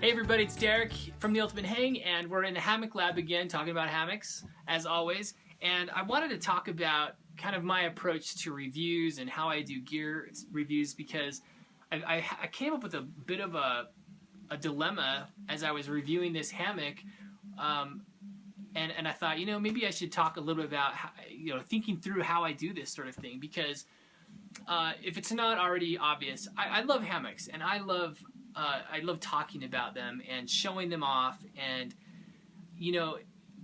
Hey everybody, it's Derek from The Ultimate Hang, and we're in the Hammock Lab again, talking about hammocks, as always. And I wanted to talk about kind of my approach to reviews and how I do gear reviews, because I came up with a bit of a dilemma as I was reviewing this hammock, and I thought, maybe I should talk a little bit about how, thinking through how I do this sort of thing, because if it's not already obvious, I love hammocks, and I love talking about them and showing them off, and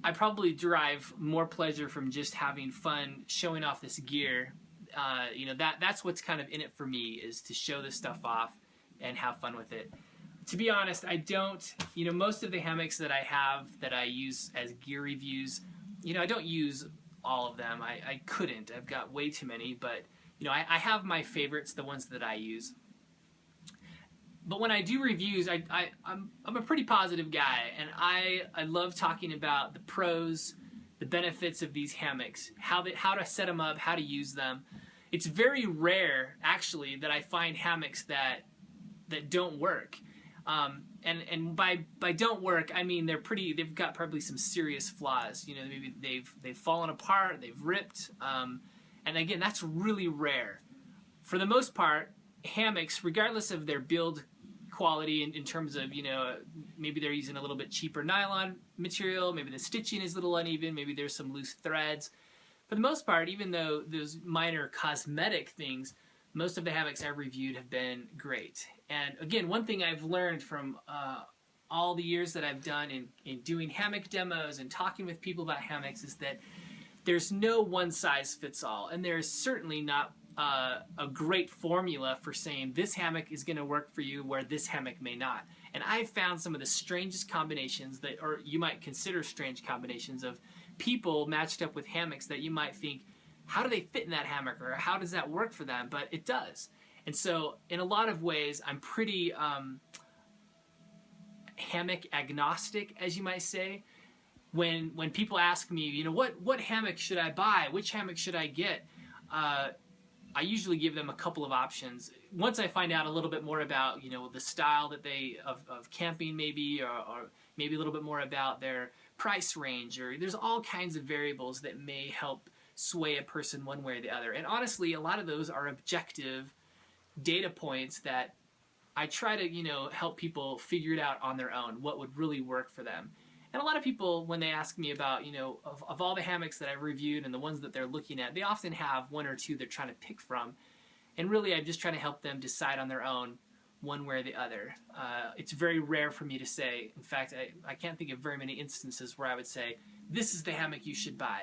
I probably derive more pleasure from just having fun showing off this gear. That's what's kind of in it for me, is to show this stuff off and have fun with it. To be honest, I don't, most of the hammocks that I have that I use as gear reviews, I don't use all of them. I couldn't. I've got way too many, but I have my favorites, the ones that I use. But when I do reviews, I'm a pretty positive guy, and I love talking about the pros, the benefits of these hammocks, how to set them up, how to use them. It's very rare, actually, that I find hammocks that don't work. And by don't work, I mean they've got probably some serious flaws. Maybe they've fallen apart, they've ripped, and again, that's really rare. For the most part, hammocks, regardless of their build quality in terms of, maybe they're using a little bit cheaper nylon material, maybe the stitching is a little uneven, maybe there's some loose threads. For the most part, even though those minor cosmetic things, most of the hammocks I've reviewed have been great. And again, one thing I've learned from all the years that I've done in doing hammock demos and talking with people about hammocks is that there's no one size fits all, and there's certainly not a great formula for saying this hammock is going to work for you where this hammock may not. And I've found some of the strangest combinations or you might consider strange combinations, of people matched up with hammocks that you might think, how do they fit in that hammock, or how does that work for them? But it does. And so in a lot of ways, I'm pretty hammock agnostic, as you might say. When people ask me, what hammock should I buy? Which hammock should I get? I usually give them a couple of options. Once I find out a little bit more about, the style that of camping maybe, or maybe a little bit more about their price range, or there's all kinds of variables that may help sway a person one way or the other. And honestly, a lot of those are objective data points that I try to, help people figure it out on their own, what would really work for them. And a lot of people, when they ask me about, of all the hammocks that I've reviewed and the ones that they're looking at, they often have one or two they're trying to pick from. And really, I'm just trying to help them decide on their own one way or the other. It's very rare for me to say, in fact, I can't think of very many instances where I would say, this is the hammock you should buy.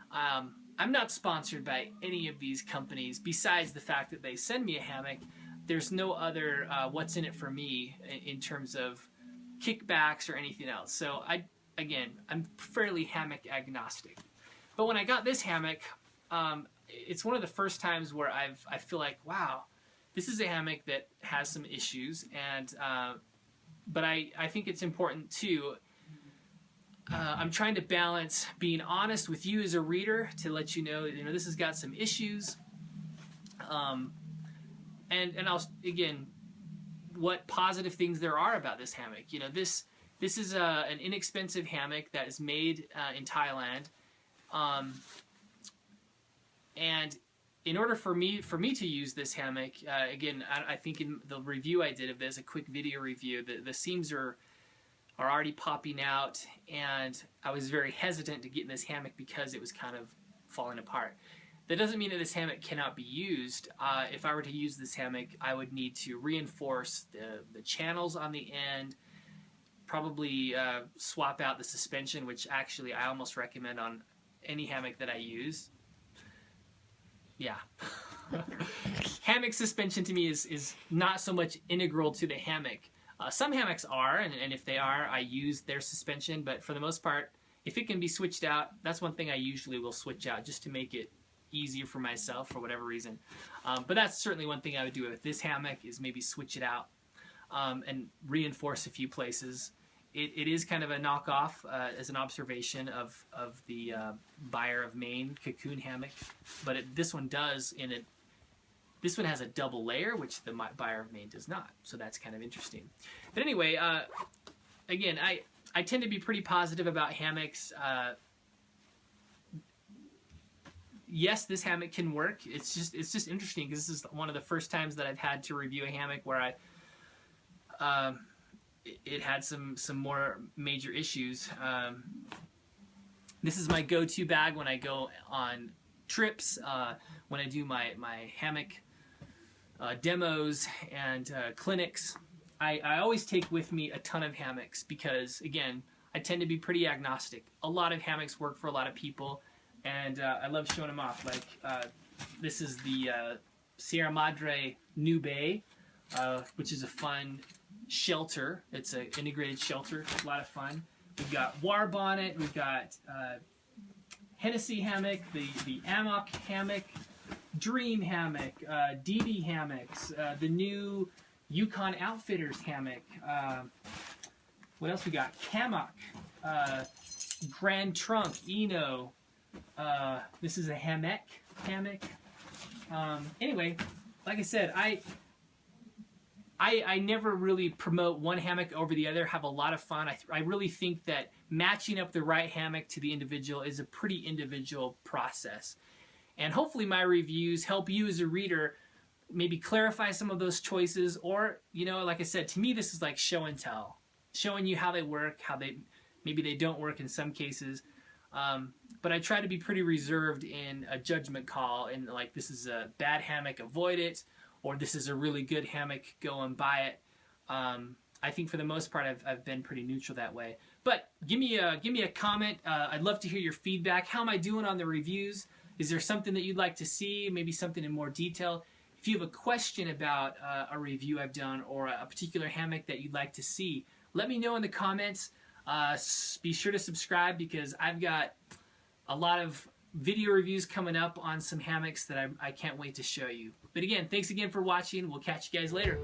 I'm not sponsored by any of these companies, besides the fact that they send me a hammock. There's no other what's in it for me in terms of kickbacks or anything else. So Again, I'm fairly hammock agnostic. But when I got this hammock, it's one of the first times where I feel like, wow, this is a hammock that has some issues, and but I think it's important too. I'm trying to balance being honest with you as a reader to let you know, this has got some issues, and I'll again, what positive things there are about this hammock. This is an inexpensive hammock that is made in Thailand, and in order for me to use this hammock, again, I think in the review I did of this, a quick video review, the seams are already popping out, and I was very hesitant to get in this hammock because it was kind of falling apart. That doesn't mean that this hammock cannot be used. If I were to use this hammock, I would need to reinforce the channels on the end, probably swap out the suspension, which actually I almost recommend on any hammock that I use. Yeah. Hammock suspension to me is not so much integral to the hammock. Some hammocks are, and if they are, I use their suspension, but for the most part, if it can be switched out, that's one thing I usually will switch out, just to make it easier for myself for whatever reason. But that's certainly one thing I would do with this hammock, is maybe switch it out and reinforce a few places. It is kind of a knockoff, as an observation of the Buyer of Maine Cocoon hammock, but this one does, in This one has a double layer, which the Buyer of Maine does not. So that's kind of interesting. But anyway, again, I tend to be pretty positive about hammocks. Yes, this hammock can work. It's just interesting because this is one of the first times that I've had to review a hammock where it had some more major issues. This is my go-to bag when I go on trips, when I do my hammock demos and clinics. I always take with me a ton of hammocks because, again, I tend to be pretty agnostic. A lot of hammocks work for a lot of people, and I love showing them off. Like this is the Sierra Madre New Bay, which is a fun shelter. It's an integrated shelter. It's a lot of fun. We've got War Bonnet. We've got Hennessy hammock, the Amok hammock, Dream hammock, DD hammocks, the new Yukon Outfitters hammock. What else we got? Cammock, Grand Trunk, Eno. This is a hammock. Anyway, like I said, I never really promote one hammock over the other, have a lot of fun. I really think that matching up the right hammock to the individual is a pretty individual process. And hopefully my reviews help you as a reader maybe clarify some of those choices, or, you know, like I said, to me this is like show and tell. Showing you how they work, maybe they don't work in some cases. But I try to be pretty reserved in a judgment call, and like, this is a bad hammock, avoid it, or this is a really good hammock, go and buy it. I think for the most part I've been pretty neutral that way. But give me a comment. I'd love to hear your feedback. How am I doing on the reviews? Is there something that you'd like to see? Maybe something in more detail. If you have a question about a review I've done or a particular hammock that you'd like to see, let me know in the comments. Be sure to subscribe because I've got a lot of video reviews coming up on some hammocks that I can't wait to show you. But again, thanks again for watching. We'll catch you guys later.